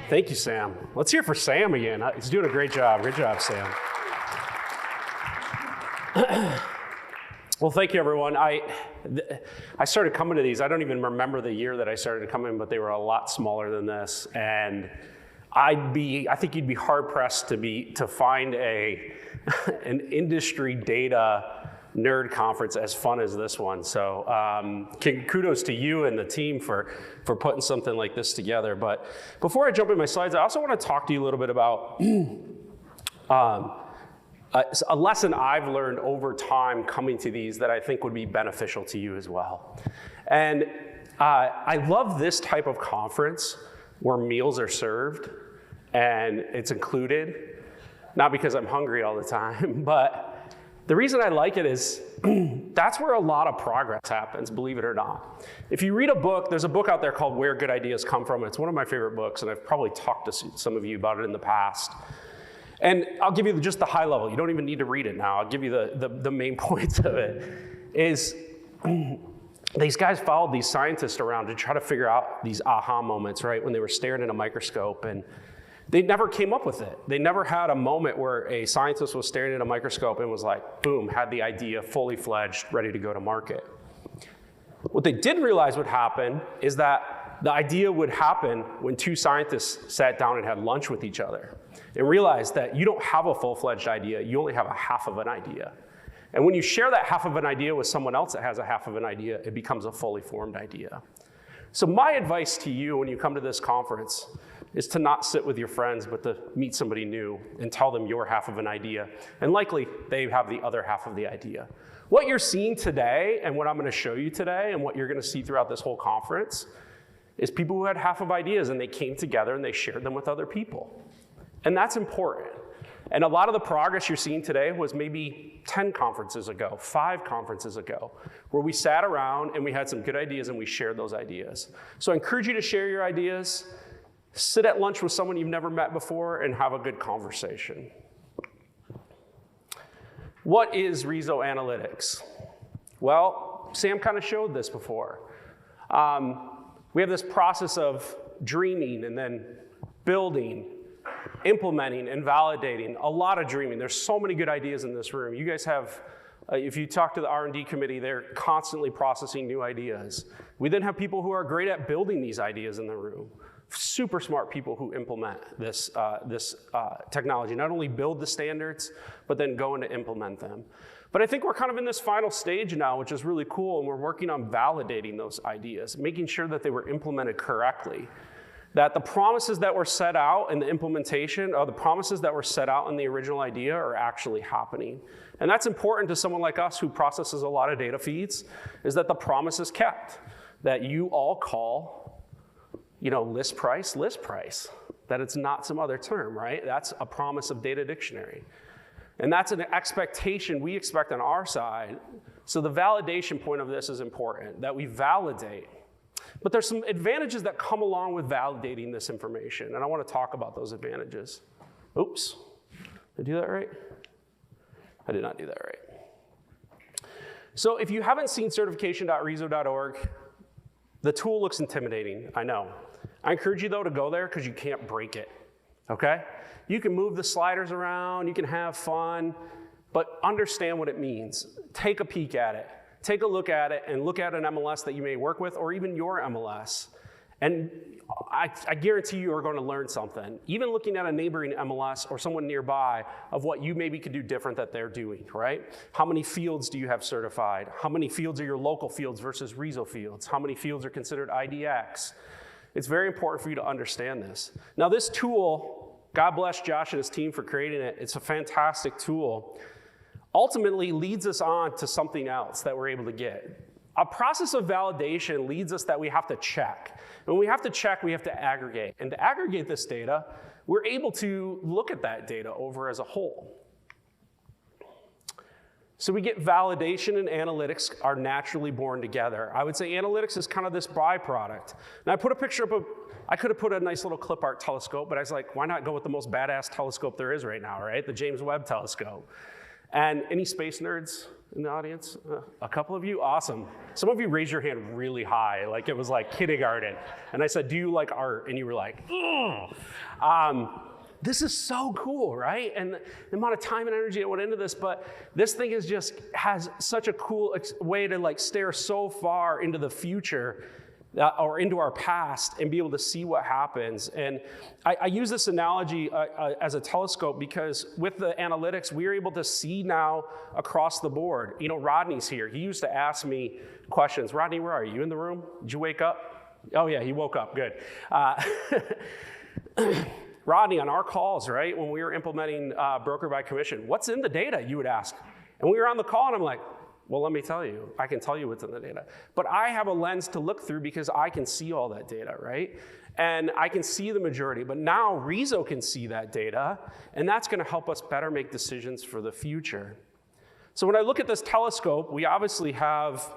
Thank you, Sam. Let's hear for Sam again. He's doing a great job. Great job, Sam. Well, thank you, everyone. I started coming to these. I don't even remember the year that I started coming, but they were a lot smaller than this. And I think you'd be hard pressed to find an industry data nerd conference as fun as this one. So kudos to you and the team for putting something like this together. But before I jump in my slides, I also want to talk to you a little bit about a lesson I've learned over time coming to these that I think would be beneficial to you as well. And I love this type of conference where meals are served and it's included, not because I'm hungry all the time, but the reason I like it is that's where a lot of progress happens, believe it or not. If you read a book, there's a book out there called Where Good Ideas Come From. It's one of my favorite books, and I've probably talked to some of you about it in the past. And I'll give you just the high level. You don't even need to read it now. I'll give you the main points of it. Is these guys followed these scientists around to try to figure out these aha moments, right? When they were staring in a microscope, and they never came up with it. They never had a moment where a scientist was staring at a microscope and was like, boom, had the idea fully fledged, ready to go to market. What they didn't realize would happen is that the idea would happen when two scientists sat down and had lunch with each other and realized that you don't have a full-fledged idea, you only have a half of an idea. And when you share that half of an idea with someone else that has a half of an idea, it becomes a fully formed idea. So my advice to you when you come to this conference is to not sit with your friends, but to meet somebody new and tell them your half of an idea. And likely, they have the other half of the idea. What you're seeing today, and what I'm gonna show you today, and what you're gonna see throughout this whole conference, is people who had half of ideas, and they came together and they shared them with other people. And that's important. And a lot of the progress you're seeing today was maybe 10 conferences ago, 5 conferences ago, where we sat around and we had some good ideas and we shared those ideas. So I encourage you to share your ideas. Sit at lunch with someone you've never met before and have a good conversation. What is RESO Analytics? Well, Sam kind of showed this before. We have this process of dreaming and then building, implementing and validating, a lot of dreaming. There's so many good ideas in this room. You guys have, if you talk to the R&D committee, they're constantly processing new ideas. We then have people who are great at building these ideas in the room. Super smart people who implement this technology, not only build the standards, but then go in to implement them. But I think we're kind of in this final stage now, which is really cool, and we're working on validating those ideas, making sure that they were implemented correctly. That the promises that were set out in the implementation, or the promises that were set out in the original idea are actually happening. And that's important to someone like us who processes a lot of data feeds, is that the promise is kept, that you all call list price, that it's not some other term, right? That's a promise of data dictionary. And that's an expectation we expect on our side. So the validation point of this is important, that we validate. But there's some advantages that come along with validating this information, and I want to talk about those advantages. Oops, did I do that right? I did not do that right. So if you haven't seen certification.reso.org, the tool looks intimidating, I know. I encourage you though to go there because you can't break it, okay? You can move the sliders around, you can have fun, but understand what it means. Take a peek at it. Take a look at it and look at an MLS that you may work with or even your MLS. And I guarantee you are going to learn something. Even looking at a neighboring MLS or someone nearby of what you maybe could do different that they're doing, right? How many fields do you have certified? How many fields are your local fields versus RESO fields? How many fields are considered IDX? It's very important for you to understand this. Now this tool, God bless Josh and his team for creating it. It's a fantastic tool. Ultimately leads us on to something else that we're able to get. A process of validation leads us that we have to check. When we have to check, we have to aggregate. And to aggregate this data, we're able to look at that data over as a whole. So we get validation and analytics are naturally born together. I would say analytics is kind of this byproduct. And I put a picture up of, I could have put a nice little clip art telescope, but I was like, why not go with the most badass telescope there is right now, right? The James Webb telescope. And any space nerds? in the audience? A couple of you? Awesome. Some of you raised your hand really high, like it was like kindergarten. And I said, do you like art? And you were like, ugh. This is so cool, right? And the amount of time and energy that went into this, but this thing is just has such a cool way to like stare so far into the future or into our past and be able to see what happens. And I use this analogy as a telescope because with the analytics, we're able to see now across the board. You know, Rodney's here. He used to ask me questions. Rodney, where are you? You in the room? Did you wake up? Oh yeah, he woke up, good. Rodney, on our calls, right, when we were implementing broker by commission, what's in the data, you would ask. And we were on the call and I'm like, well, let me tell you, I can tell you what's in the data. But I have a lens to look through because I can see all that data, right? And I can see the majority, but now RESO can see that data, and that's gonna help us better make decisions for the future. So when I look at this telescope, we obviously have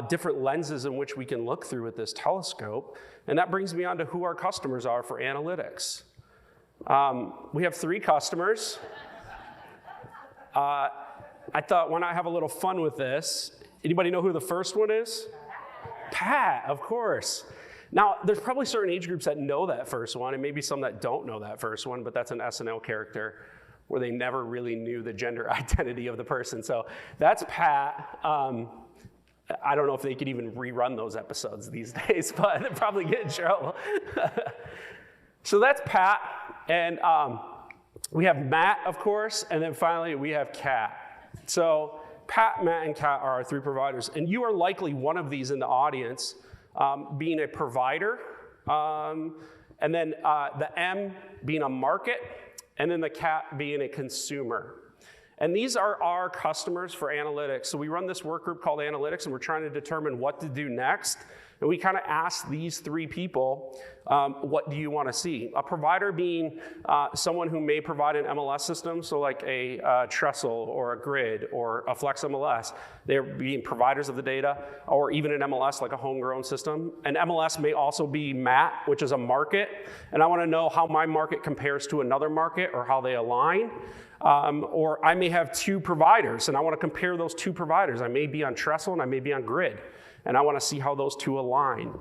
different lenses in which we can look through with this telescope, and that brings me on to who our customers are for analytics. We have 3 customers. I thought, why not have a little fun with this? Anybody know who the first one is? Pat, of course. Now, there's probably certain age groups that know that first one, and maybe some that don't know that first one, but that's an SNL character where they never really knew the gender identity of the person. So that's Pat. I don't know if they could even rerun those episodes these days, but they'd probably get in trouble. So that's Pat, and we have Matt, of course, and then finally we have Kat. So Pat, Matt, and Kat are our 3 providers, and you are likely one of these in the audience, being a provider, and then the M being a market, and then the Kat being a consumer. And these are our customers for analytics. So we run this work group called Analytics, and we're trying to determine what to do next. And we kind of ask these 3 people, what do you want to see? A provider being someone who may provide an MLS system, so like a Trestle or a Grid or a Flex MLS. They're being providers of the data, or even an MLS like a homegrown system. An MLS may also be MAT, which is a market, and I want to know how my market compares to another market or how they align. Or I may have 2 providers, and I want to compare those 2 providers. I may be on Trestle and I may be on Grid, and I want to see how those 2 align.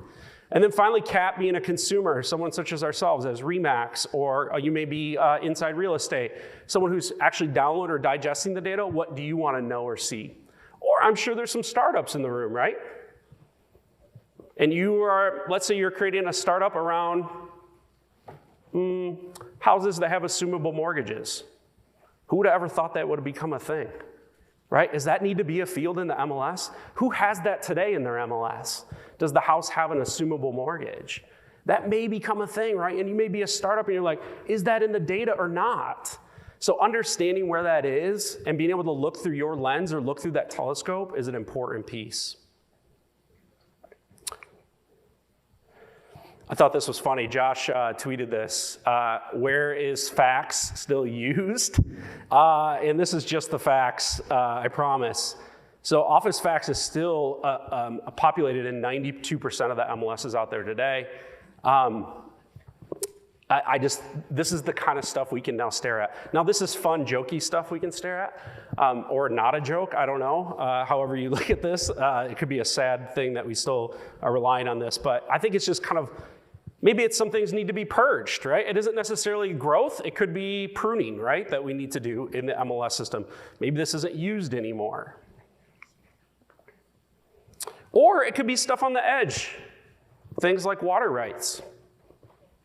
And then finally, Kat being a consumer, someone such as ourselves, as Remax, or you may be inside real estate, someone who's actually downloading or digesting the data. What do you want to know or see? Or I'm sure there's some startups in the room, right? And you are, let's say you're creating a startup around houses that have assumable mortgages. Who would have ever thought that would have become a thing, right? Does that need to be a field in the MLS? Who has that today in their MLS? Does the house have an assumable mortgage? That may become a thing, right? And you may be a startup and you're like, is that in the data or not? So understanding where that is and being able to look through your lens or look through that telescope is an important piece. I thought this was funny. Josh tweeted this. Where is fax still used? And this is just the fax, I promise. So Office fax is still populated in 92% of the MLSs out there today. This is the kind of stuff we can now stare at. Now this is fun, jokey stuff we can stare at, or not a joke, I don't know. However you look at this, it could be a sad thing that we still are relying on this, but I think it's just kind of, maybe it's some things need to be purged, right? It isn't necessarily growth, it could be pruning, right, that we need to do in the MLS system. Maybe this isn't used anymore. Or it could be stuff on the edge, things like water rights.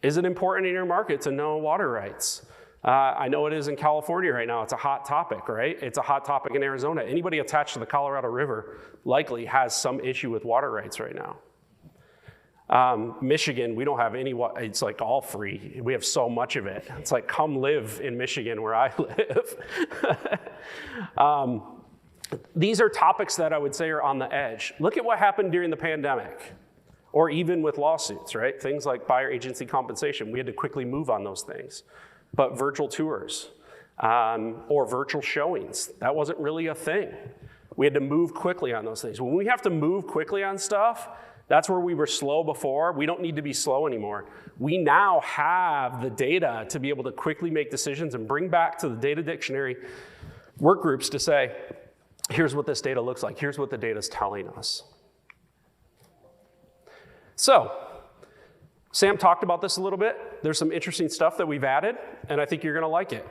Is it important in your market to know water rights? I know it is in California right now. It's a hot topic, right? It's a hot topic in Arizona. Anybody attached to the Colorado River likely has some issue with water rights right now. Michigan, we don't have any, it's like all free. We have so much of it. It's like, come live in Michigan where I live. These are topics that I would say are on the edge. Look at what happened during the pandemic, or even with lawsuits, right? Things like buyer agency compensation. We had to quickly move on those things. But virtual tours or virtual showings, that wasn't really a thing. We had to move quickly on those things. When we have to move quickly on stuff, that's where we were slow before. We don't need to be slow anymore. We now have the data to be able to quickly make decisions and bring back to the data dictionary work groups to say, here's what this data looks like. Here's what the data is telling us. So, Sam talked about this a little bit. There's some interesting stuff that we've added, and I think you're gonna like it.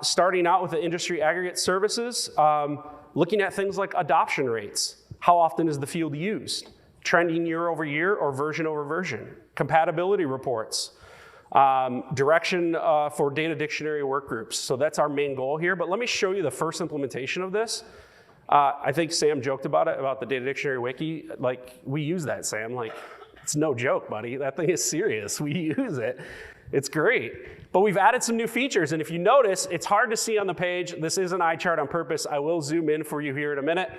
Starting out with the industry aggregate services, looking at things like adoption rates. How often is the field used? Trending year over year or version over version. Compatibility reports. Direction for data dictionary work groups. So that's our main goal here, but let me show you the first implementation of this. I think Sam joked about it, about the data dictionary wiki. Like, we use that, Sam. Like, it's no joke, buddy. That thing is serious. We use it. It's great. But we've added some new features, and if you notice, it's hard to see on the page. This is an eye chart on purpose. I will zoom in for you here in a minute.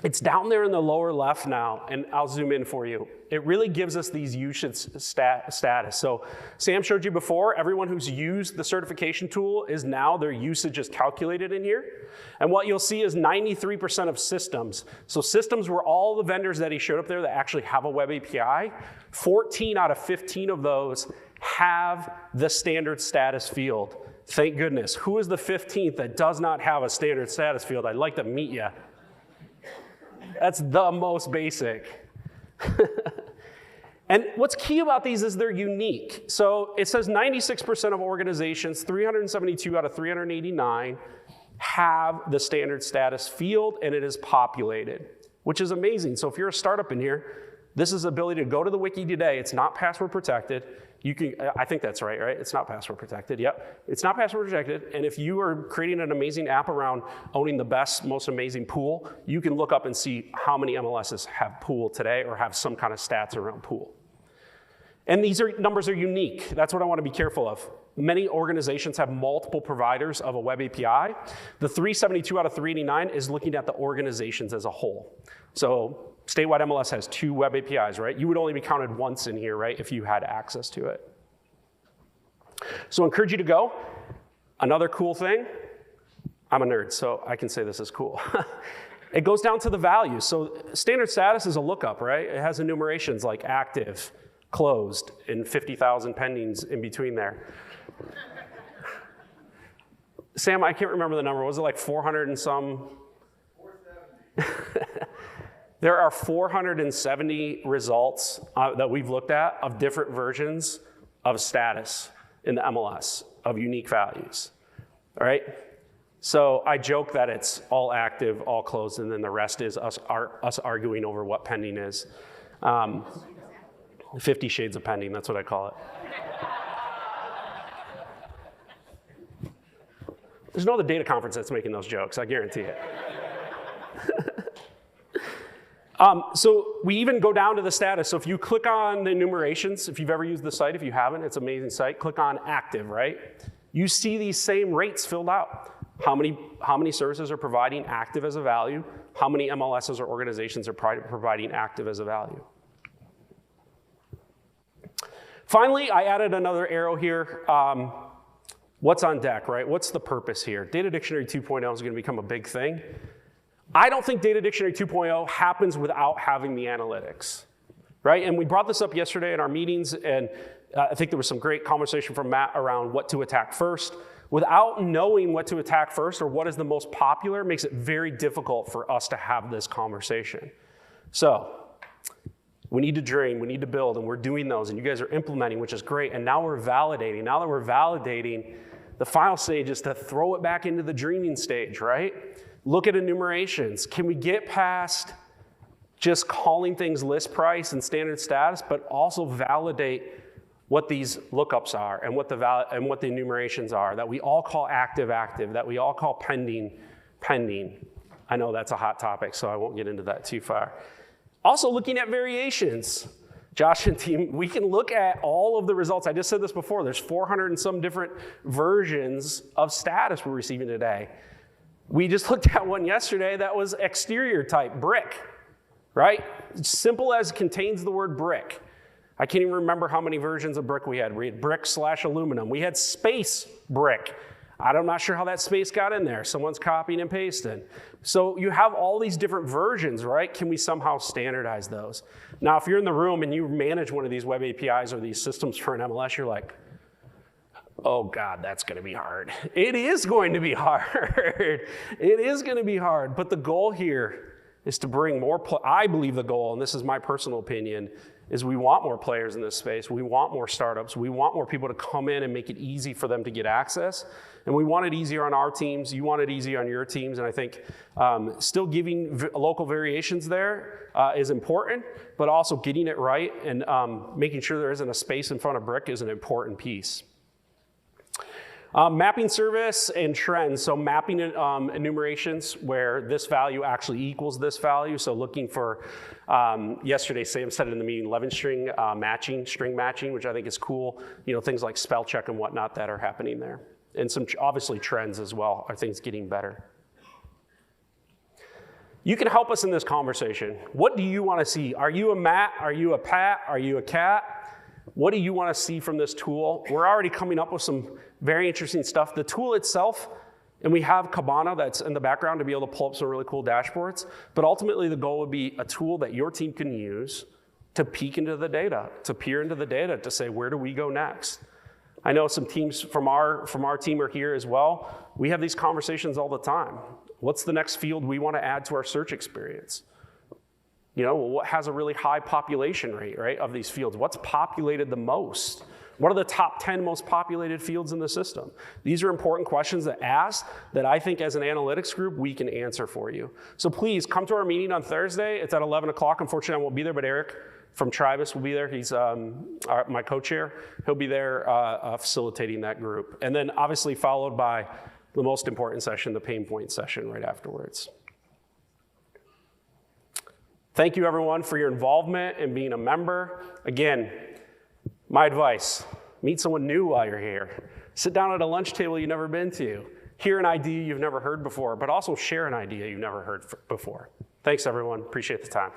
It's down there in the lower left now, and I'll zoom in for you. It really gives us these usage status. So Sam showed you before, everyone who's used the certification tool is now, their usage is calculated in here. And what you'll see is 93% of systems. So systems were all the vendors that he showed up there that actually have a web API. 14 out of 15 of those have the standard status field. Thank goodness. Who is the 15th that does not have a standard status field? I'd like to meet you. That's the most basic. And what's key about these is they're unique. So it says 96% of organizations, 372 out of 389, have the standard status field, and it is populated, which is amazing. So if you're a startup in here, this is the ability to go to the wiki today. It's not password protected. You can, I think that's right? It's not password protected, yep. It's not password protected, and if you are creating an amazing app around owning the best, most amazing pool, you can look up and see how many MLSs have pool today or have some kind of stats around pool. And these numbers are unique. That's what I want to be careful of. Many organizations have multiple providers of a web API. The 372 out of 389 is looking at the organizations as a whole. So statewide MLS has 2 web APIs, right? You would only be counted once in here, right, if you had access to it. So I encourage you to go. Another cool thing, I'm a nerd, so I can say this is cool. It goes down to the values. So standard status is a lookup, right? It has enumerations like active, closed, and 50,000 pendings in between there. Sam, I can't remember the number. Was it like 400 and some? 470. There are 470 results that we've looked at of different versions of status in the MLS of unique values, all right? So I joke that it's all active, all closed, and then the rest is us arguing over what pending is. 50 shades of pending, that's what I call it. There's no other data conference that's making those jokes, I guarantee it. So we even go down to the status. So if you click on the enumerations, if you've ever used the site, if you haven't, it's an amazing site, click on active, right? You see these same rates filled out. How many services are providing active as a value? How many MLSs or organizations are providing active as a value? Finally, I added another arrow here. What's on deck, right? What's the purpose here? Data Dictionary 2.0 is going to become a big thing. I don't think Data Dictionary 2.0 happens without having the analytics, right? And we brought this up yesterday in our meetings, and I think there was some great conversation from Matt around what to attack first. Without knowing what to attack first or what is the most popular, makes it very difficult for us to have this conversation. So we need to dream, we need to build, and we're doing those, and you guys are implementing, which is great, and now we're validating. Now that we're validating, the final stage is to throw it back into the dreaming stage, right? Look at enumerations. Can we get past just calling things list price and standard status, but also validate what these lookups are and what the enumerations are, that we all call active, active, that we all call pending, pending. I know that's a hot topic, so I won't get into that too far. Also looking at variations. Josh and team, we can look at all of the results. I just said this before, there's 400 and some different versions of status we're receiving today. We just looked at one yesterday that was exterior type, brick, right? Simple as contains the word brick. I can't even remember how many versions of brick we had. We had brick/aluminum. We had space brick. I'm not sure how that space got in there. Someone's copying and pasting. So you have all these different versions, right? Can we somehow standardize those? Now, if you're in the room and you manage one of these web APIs or these systems for an MLS, you're like, Oh God, that's gonna be hard. It is going to be hard. It is gonna be hard, but the goal here is to bring more, I believe the goal, and this is my personal opinion, is we want more players in this space. We want more startups. We want more people to come in and make it easy for them to get access. And we want it easier on our teams. You want it easy on your teams. And I think still giving local variations there is important, but also getting it right and making sure there isn't a space in front of brick is an important piece. Mapping service and trends. So mapping enumerations where this value actually equals this value. So looking for, yesterday Sam said it in the meeting, 11 string matching, string matching, which I think is cool. You know, things like spell check and whatnot that are happening there. And some obviously trends as well. Are things getting better? You can help us in this conversation. What do you want to see? Are you a Matt? Are you a Pat? Are you a Cat? What do you want to see from this tool? We're already coming up with some very interesting stuff. The tool itself, and we have Kibana that's in the background to be able to pull up some really cool dashboards, but ultimately the goal would be a tool that your team can use to peek into the data, to peer into the data, to say, where do we go next? I know some teams from our team are here as well. We have these conversations all the time. What's the next field we want to add to our search experience? You know, what has a really high population rate, right, of these fields? What's populated the most? What are the top 10 most populated fields in the system? These are important questions that ask that I think as an analytics group, we can answer for you. So please come to our meeting on Thursday. It's at 11 o'clock. Unfortunately, I won't be there, but Eric from Tribus will be there. He's my co-chair. He'll be there facilitating that group. And then obviously followed by the most important session, the pain point session right afterwards. Thank you everyone for your involvement and being a member. Again, my advice, meet someone new while you're here. Sit down at a lunch table you've never been to. Hear an idea you've never heard before, but also share an idea you've never heard before. Thanks everyone, appreciate the time.